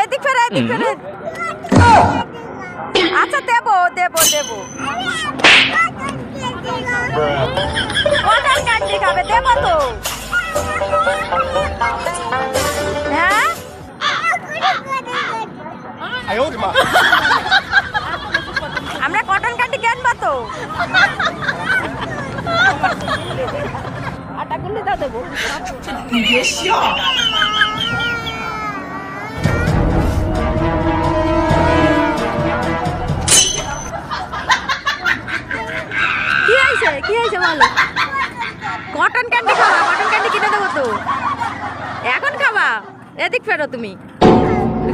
এদিক ফেরো এদিক ফেরো। আচ্ছা দেবো দেবো দেবো। কটন ক্যান্ডি খাবে দেবো তো। হ্যাঁ আমরা কটন ক্যান্ডি কিনবো তো। আটা গুলি দাও দেবো। কি হয়েছে বলো? কটন ক্যান্ডি খাবা? কটন ক্যান্ডি কিনে দেবো তো। এখন খাবা? এদিক ফেরো তুমি।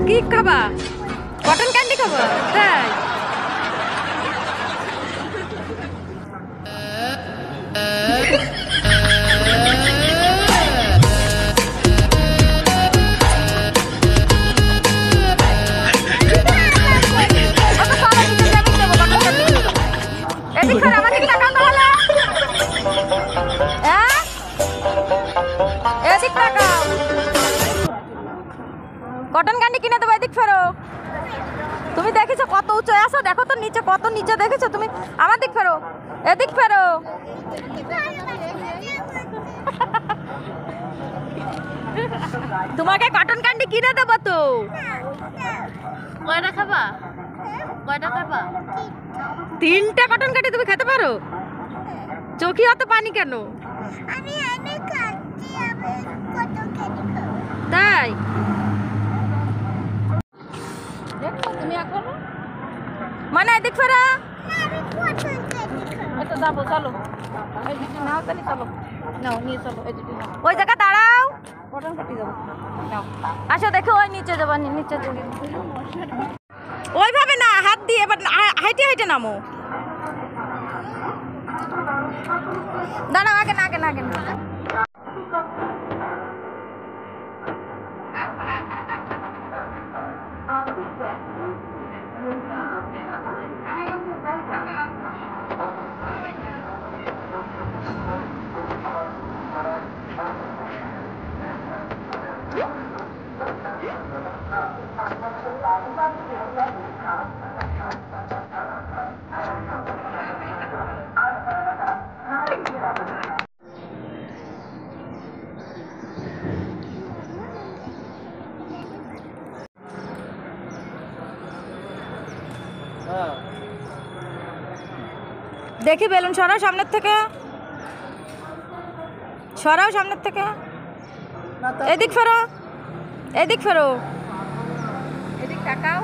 কি খাবা? কটন ক্যান্ডি খাবা? তাই এদিক ফেরো। আমাকে টাকাও তাহলে। এদিক টাকাও। কটন ক্যান্ডি কিনে দেবো। এদিক ফেরো। তুমি দেখেছো কত উঁচু আসো? দেখো তো নিচে কত নিচে দেখেছো তুমি? আমার দিক ফেরো। এদিক ফেরো। তোমাকে কটন ক্যান্ডি কিনে দেবো তো। কয়টা খাবা? কয়টা খাবা? 3টা কটন ক্যান্ডি তুমি খেতে পারো? চোখে অত পানি কেন? তাই তুমি এখন মানে এদিক ফেরা। যাবো চলো। নাও তাহলে চলো। নাও নিয়ে চলো। ওই জায়গা দাঁড়াও। কটন কাটি যাবো। নাও আসো দেখো। ওই নিচে যাবো। নিচে যাবো। ওইভাবে না, হাত দিয়ে এবার হাইটে হাইটে নামো। দাঁড়াও আগে না আগে না আগে না। দেখি বেলুন সরাও সামনের থেকে। সরাও সামনের থেকে। এদিক ফেরো। এদিক ফেরো। এদিক তাকাও।